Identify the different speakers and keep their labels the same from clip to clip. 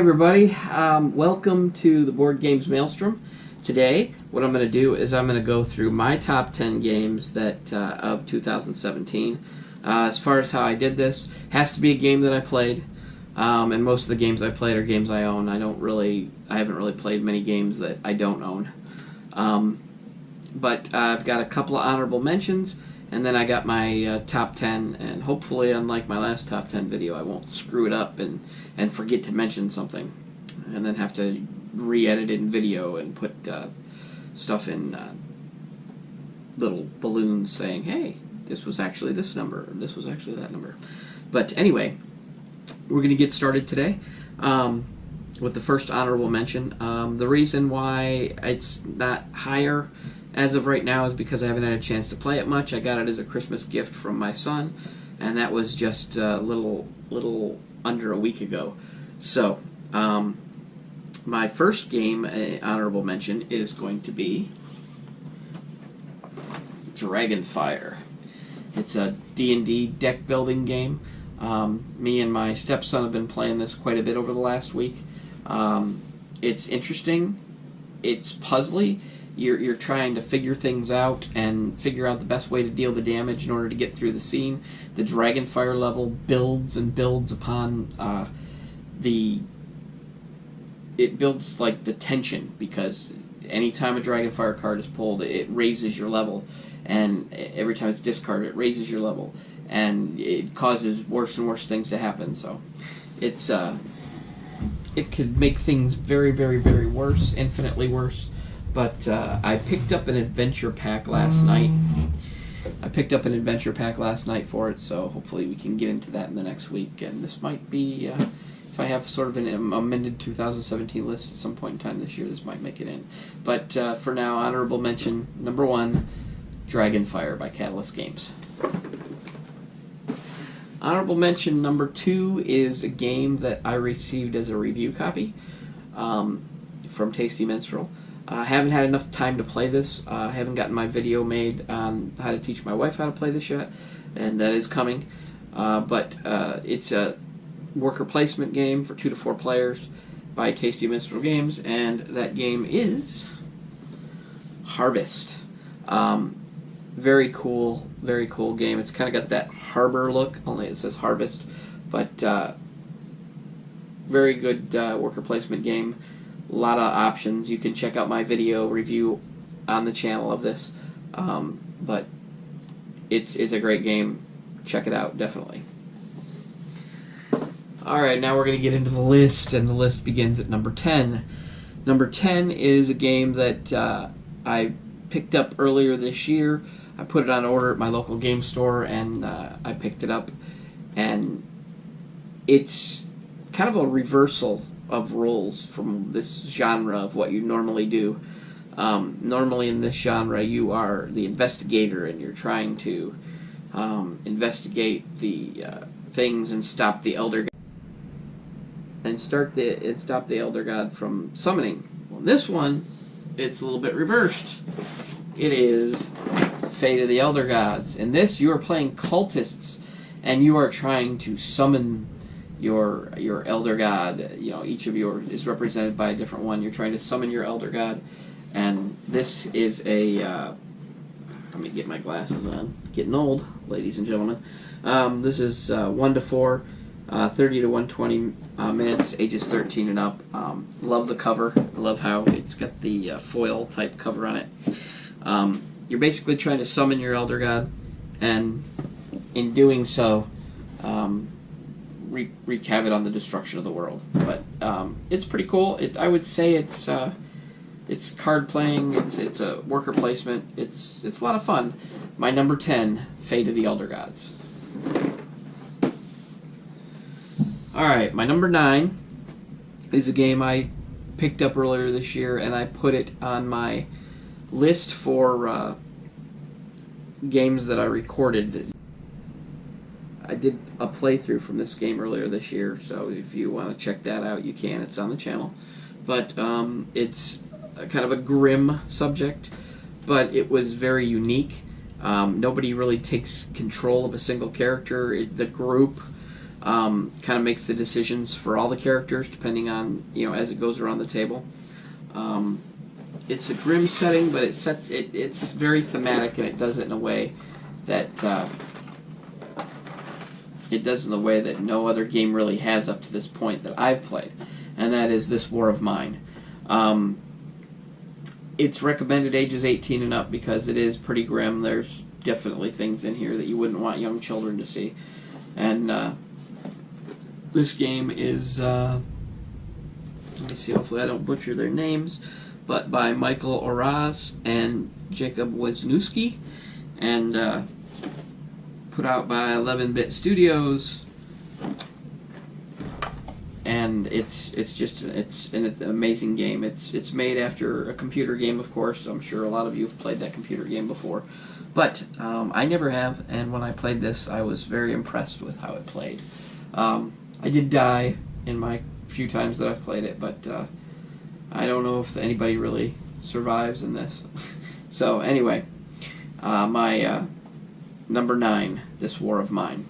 Speaker 1: everybody, welcome to the Board Games Maelstrom. Today, what I'm going to do is I'm going to go through my top 10 games that of 2017. As far as how I did this, has to be a game that I played, and most of the games I played are games I own. I haven't really played many games that I don't own. But I've got a couple of honorable mentions, and then I got my top 10, and hopefully, unlike my last top 10 video, I won't screw it up and forget to mention something, and then have to re-edit it in video and put stuff in little balloons saying, hey, this was actually this number, or this was actually that number. But anyway, we're going to get started today with the first honorable mention. The reason why it's not higher as of right now is because I haven't had a chance to play it much. I got it as a Christmas gift from my son, and that was just a little under a week ago. So, my first game, honorable mention, is going to be Dragonfire. It's a D&D deck building game. Me and my stepson have been playing this quite a bit over the last week. It's interesting. It's puzzly. You're trying to figure things out and figure out the best way to deal the damage in order to get through the scene. The Dragonfire level builds and builds upon it builds like the tension, because anytime a Dragonfire card is pulled, it raises your level, and every time it's discarded, it raises your level, and it causes worse and worse things to happen. So it's it could make things very, very, very worse, infinitely worse. But I picked up an adventure pack last night. For it, so hopefully we can get into that in the next week. And this might be, if I have sort of an amended 2017 list at some point in time this year, this might make it in. But for now, honorable mention, number 1, Dragonfire by Catalyst Games. Honorable mention number 2 is a game that I received as a review copy from Tasty Minstrel. I haven't had enough time to play this. I haven't gotten my video made on how to teach my wife how to play this yet, and that is coming. But it's a worker placement game for 2 to 4 players by Tasty Minstrel Games, and that game is Harvest. Very cool game. It's kind of got that harbor look, only it says Harvest, but very good worker placement game. A lot of options. You can check out my video review on the channel of this, but it's a great game. Check it out, definitely. Alright, now we're going to get into the list, and the list begins at number 10. Number 10 is a game that I picked up earlier this year. I put it on order at my local game store, and I picked it up, and it's kind of a reversal of roles from this genre of what you normally do. Normally in this genre, you are the investigator, and you're trying to investigate the things and stop the Elder God, and stop the Elder God from summoning. Well, in this one, it's a little bit reversed. It is Fate of the Elder Gods. In this, you are playing cultists, and you are trying to summon your Elder God. You know, each of you is represented by a different one. You're trying to summon your Elder God, and this is a let me get my glasses on. Getting old, ladies and gentlemen. This is 1 to 4, 30 to 120 minutes, ages 13 and up. Love the cover. I love how it's got the foil type cover on it. You're basically trying to summon your Elder God, and in doing so, wreak havoc on the destruction of the world. But it's pretty cool. I would say it's card playing. It's a worker placement. It's a lot of fun. My number 10, Fate of the Elder Gods. All right, my number 9 is a game I picked up earlier this year, and I put it on my list for games that I recorded. I did a playthrough from this game earlier this year, so if you want to check that out, you can. It's on the channel. But it's kind of a grim subject, but it was very unique. Nobody really takes control of a single character. The group kind of makes the decisions for all the characters depending on, as it goes around the table. It's a grim setting, but it's very thematic, and it does it in a way that no other game really has up to this point that I've played, and that is This War of Mine. It's recommended ages 18 and up because it is pretty grim. There's definitely things in here that you wouldn't want young children to see. And this game is, let me see, hopefully I don't butcher their names, but by Michael Oraz and Jacob Wisniewski, and put out by 11-Bit Studios. And it's an amazing game. It's made after a computer game, of course. I'm sure a lot of you have played that computer game before, but I never have. And when I played this, I was very impressed with how it played. I did die in my few times that I've played it, but I don't know if anybody really survives in this. So anyway, my number 9, This War of Mine.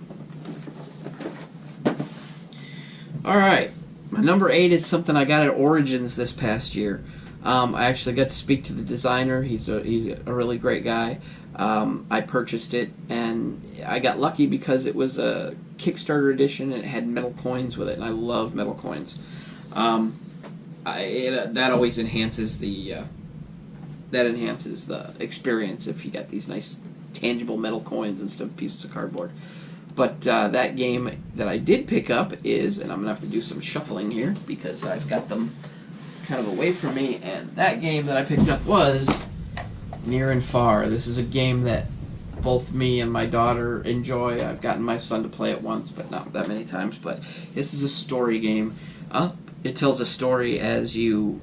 Speaker 1: Alright, my number 8 is something I got at Origins this past year. I actually got to speak to the designer. He's a really great guy. I purchased it, and I got lucky because it was a Kickstarter edition, and it had metal coins with it, and I love metal coins. That always enhances the experience if you got these nice tangible metal coins instead of pieces of cardboard. But that game that I did pick up is, and I'm going to have to do some shuffling here because I've got them kind of away from me, and that game that I picked up was Near and Far. This is a game that both me and my daughter enjoy. I've gotten my son to play it once, but not that many times. But this is a story game. It tells a story as you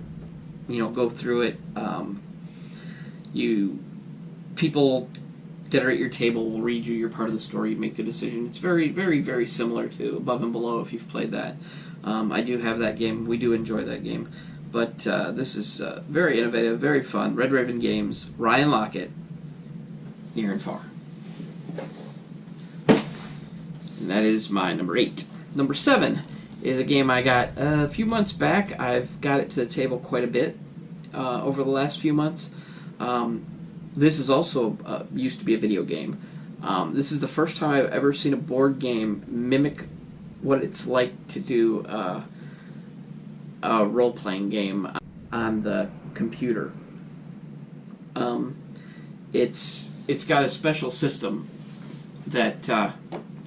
Speaker 1: go through it. People that are at your table will read you your part of the story. You make the decision. It's very, very, very similar to Above and Below if you've played that. I do have that game. We do enjoy that game. But this is very innovative, very fun. Red Raven Games, Ryan Lockett, Near and Far. And that is my number 8. Number 7 is a game I got a few months back. I've got it to the table quite a bit over the last few months. This is also used to be a video game. This is the first time I've ever seen a board game mimic what it's like to do a role-playing game on the computer. It's got a special system that,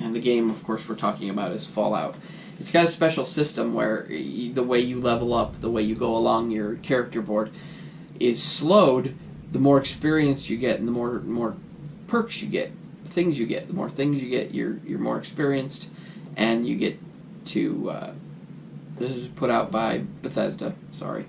Speaker 1: and the game, of course, we're talking about is Fallout. It's got a special system where the way you level up, the way you go along your character board, is slowed the more experience you get, and the more perks you get, things you get. The more things you get, you're more experienced, and you get to. This is put out by Bethesda. Sorry.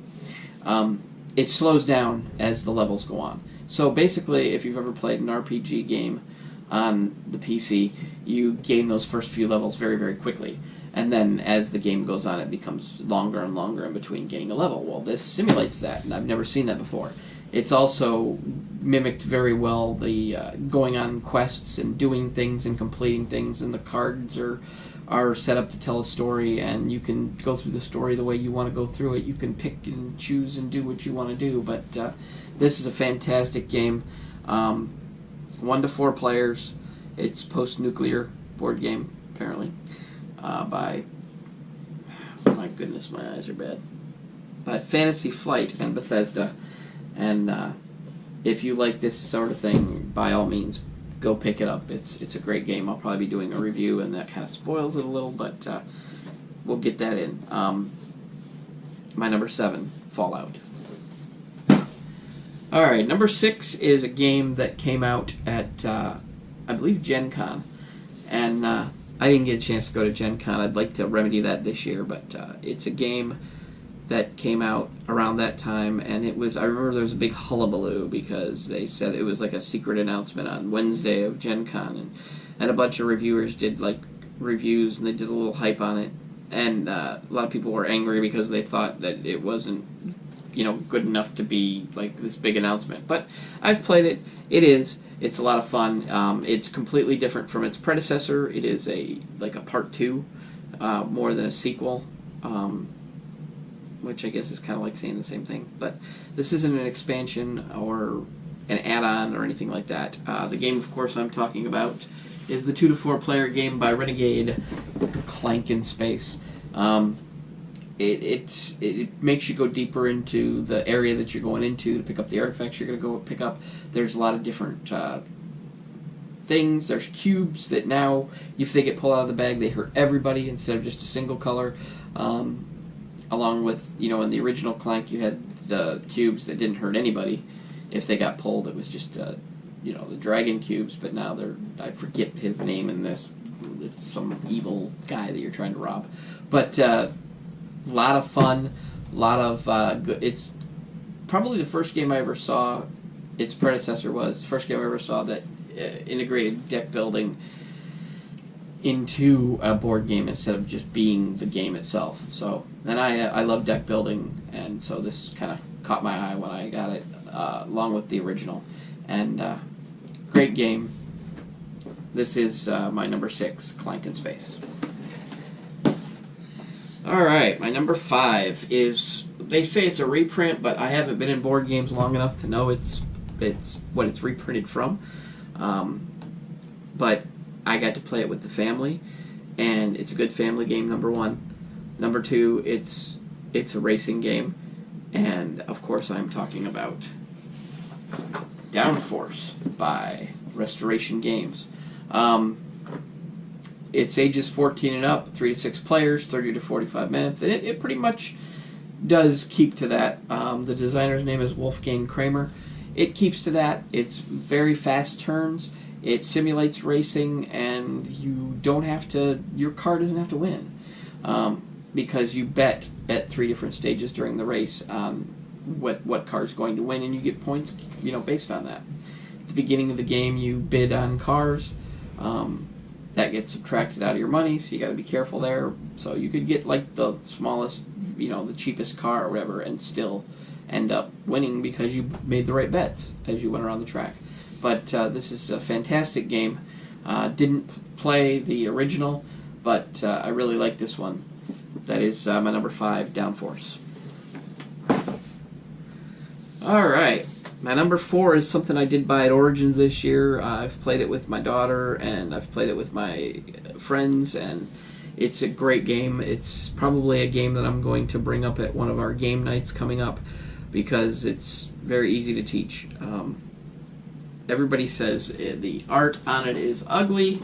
Speaker 1: It slows down as the levels go on. So basically, if you've ever played an RPG game on the PC, you gain those first few levels very, very quickly. And then as the game goes on, it becomes longer and longer in between gaining a level. Well, this simulates that, and I've never seen that before. It's also mimicked very well the going on quests and doing things and completing things, and the cards are set up to tell a story, and you can go through the story the way you want to go through it. You can pick and choose and do what you want to do, but this is a fantastic game. 1 to 4 players. It's post-nuclear board game, apparently, by, oh my goodness, my eyes are bad, by Fantasy Flight and Bethesda. And if you like this sort of thing, by all means, go pick it up. It's a great game. I'll probably be doing a review, and that kind of spoils it a little, but we'll get that in. My number 7, Fallout. Alright, number 6 is a game that came out at, I believe, Gen Con. And I didn't get a chance to go to Gen Con. I'd like to remedy that this year, but it's a game that came out around that time, and it was, I remember there was a big hullabaloo because they said it was like a secret announcement on Wednesday of Gen Con, and a bunch of reviewers did like reviews, and they did a little hype on it, and a lot of people were angry because they thought that it wasn't, good enough to be like this big announcement. But I've played it. It's a lot of fun. It's completely different from its predecessor. It is like a part 2 more than a sequel, which I guess is kind of like saying the same thing. But this isn't an expansion or an add-on or anything like that. The game, of course, I'm talking about is the 2 to 4 player game by Renegade, Clank in Space. It makes you go deeper into the area that you're going into to pick up the artifacts you're going to go pick up. There's a lot of different things. There's cubes that now, if they get pulled out of the bag, they hurt everybody instead of just a single color. Along with, in the original Clank, you had the cubes that didn't hurt anybody. If they got pulled, it was just, the dragon cubes, but now I forget his name in this. It's some evil guy that you're trying to rob. But, a lot of fun, a lot of good. It's probably the first game I ever saw. Its predecessor was the first game I ever saw that integrated deck building into a board game instead of just being the game itself. So, and I love deck building, and so this kind of caught my eye when I got it, along with the original. And great game. This is my number 6, Clank in Space. Alright, my number 5 is, they say it's a reprint, but I haven't been in board games long enough to know it's what it's reprinted from. But I got to play it with the family, and it's a good family game, number 1. Number 2, it's a racing game, and of course I'm talking about Downforce by Restoration Games. It's ages 14 and up, 3 to 6 players, 30 to 45 minutes. And it pretty much does keep to that. The designer's name is Wolfgang Kramer. It keeps to that. It's very fast turns. It simulates racing, and your car doesn't have to win. Because you bet at 3 different stages during the race on what car is going to win, and you get points based on that. At the beginning of the game, you bid on cars. That gets subtracted out of your money, so you got to be careful there. So you could get like the smallest, the cheapest car or whatever, and still end up winning because you made the right bets as you went around the track. But this is a fantastic game. Didn't play the original, but I really like this one. That is my number 5, Downforce. Alright, my number 4 is something I did buy at Origins this year. I've played it with my daughter, and I've played it with my friends, and it's a great game. It's probably a game that I'm going to bring up at one of our game nights coming up, because it's very easy to teach. Everybody says the art on it is ugly.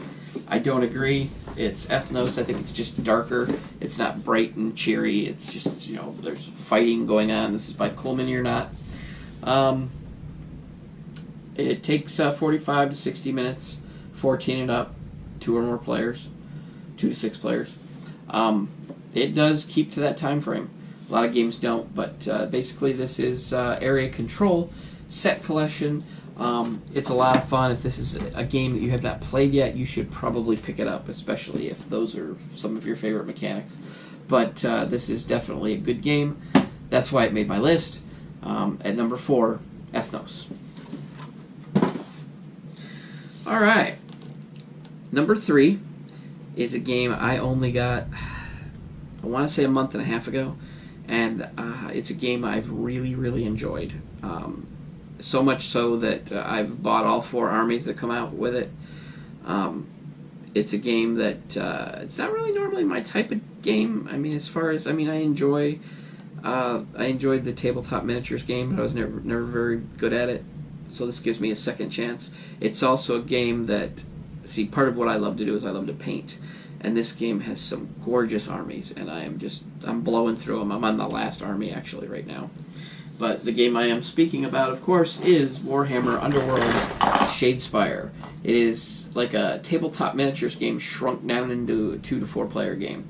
Speaker 1: I don't agree. It's Ethnos. I think it's just darker. It's not bright and cheery. It's just, there's fighting going on. This is by Coleman or Not. It takes 45 to 60 minutes, 14 and up, 2 or more players, 2 to 6 players. It does keep to that time frame. A lot of games don't, but basically this is area control, set collection. It's a lot of fun. If this is a game that you have not played yet, you should probably pick it up, especially if those are some of your favorite mechanics. But this is definitely a good game. That's why it made my list. At number 4, Ethnos. Alright. Number 3 is a game I only got, I want to say, a month and a half ago. And it's a game I've really, really enjoyed. So much so that I've bought all 4 armies that come out with it. It's a game that it's not really normally my type of game. I mean, I enjoyed the tabletop miniatures game, but I was never very good at it. So this gives me a second chance. It's also a game that, part of what I love to do is I love to paint. And this game has some gorgeous armies, and I'm blowing through them. I'm on the last army, actually, right now. But the game I am speaking about, of course, is Warhammer Underworld's Shadespire. It is like a tabletop miniatures game shrunk down into a 2 to 4 player game.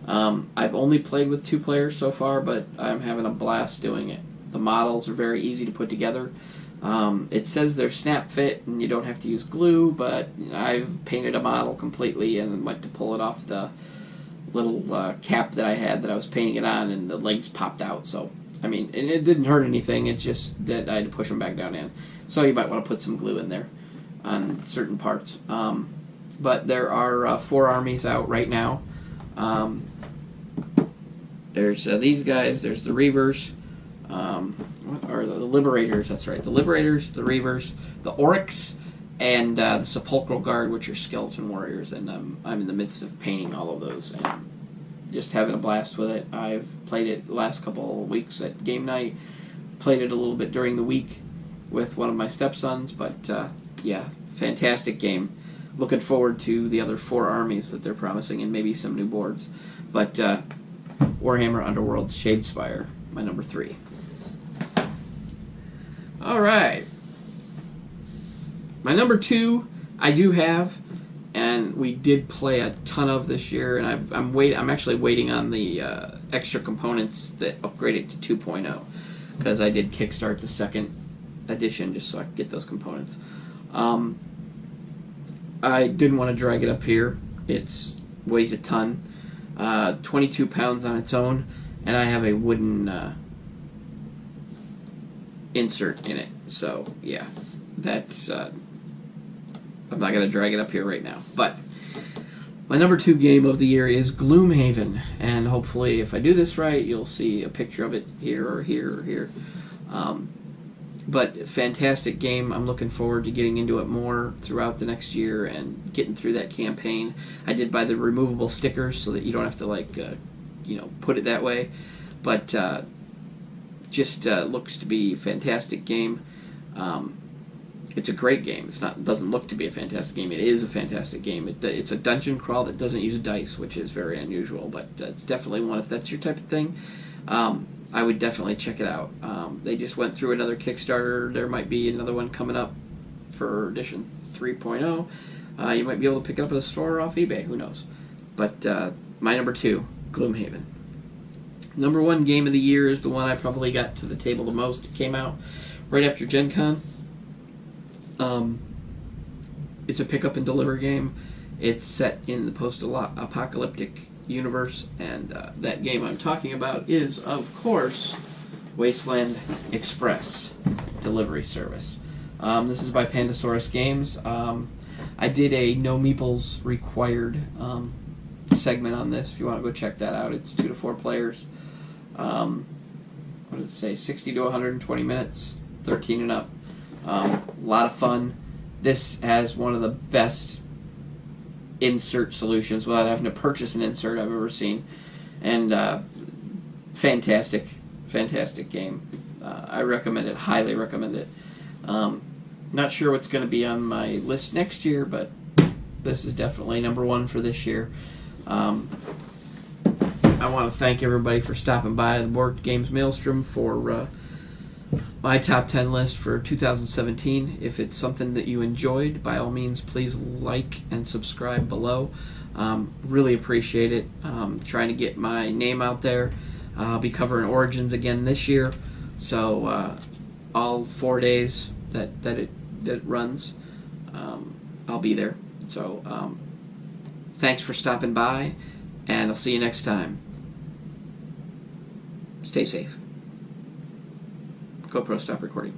Speaker 1: I've only played with 2 players so far, but I'm having a blast doing it. The models are very easy to put together. It says they're snap fit and you don't have to use glue, but I've painted a model completely and went to pull it off the little cap that I had that I was painting it on, and the legs popped out. So, and it didn't hurt anything. It's just that I had to push them back down in. So you might want to put some glue in there on certain parts. But there are 4 armies out right now. There's these guys. There's the Reavers. What are the Liberators? That's right. The Liberators, the Reavers, the Oryx, and the Sepulchral Guard, which are skeleton warriors. And I'm in the midst of painting all of those and just having a blast with it. I've played it the last couple of weeks at game night. Played it a little bit during the week with one of my stepsons. But yeah, fantastic game. Looking forward to the other 4 armies that they're promising and maybe some new boards. But Warhammer Underworld Shadespire, my number 3. Alright. My number 2 I do have, and we did play a ton of this year, and I'm actually waiting on the extra components that upgrade it to 2.0, because I did kickstart the 2nd edition just so I could get those components. I didn't want to drag it up here. It weighs a ton. 22 pounds on its own, and I have a wooden insert in it. So, yeah, that's... I'm not going to drag it up here right now. But my number 2 game of the year is Gloomhaven, and hopefully if I do this right, you'll see a picture of it here or here or here. But fantastic game. I'm looking forward to getting into it more throughout the next year and getting through that campaign. I did buy the removable stickers so that you don't have to, like, put it that way. But just looks to be a fantastic game. It's a great game. It doesn't look to be a fantastic game. It is a fantastic game. It's a dungeon crawl that doesn't use dice, which is very unusual. But it's definitely one, if that's your type of thing. I would definitely check it out. They just went through another Kickstarter. There might be another one coming up for edition 3.0. You might be able to pick it up at a store or off eBay. Who knows? But my number 2, Gloomhaven. Number 1 game of the year is the one I probably got to the table the most. It came out right after Gen Con. It's a pick up and deliver game. It's set in the post-apocalyptic universe, and that game I'm talking about is, of course, Wasteland Express delivery service. This is by Pandasaurus Games. I did a no meeples required segment on this. If you want to go check that out, it's 2 to 4 players. What did it say? 60 to 120 minutes, 13 and up. A lot of fun. This has one of the best insert solutions without having to purchase an insert I've ever seen, and fantastic game. I recommend it, highly recommend it. Not sure what's going to be on my list next year, but this is definitely number 1 for this year. I want to thank everybody for stopping by the Board Games Maelstrom for my top 10 list for 2017. If it's something that you enjoyed, by all means, please like and subscribe below. Really appreciate it. Trying to get my name out there. I'll be covering Origins again this year, so all 4 days that it runs, I'll be there. So thanks for stopping by, and I'll see you next time. Stay safe. GoPro, stop recording.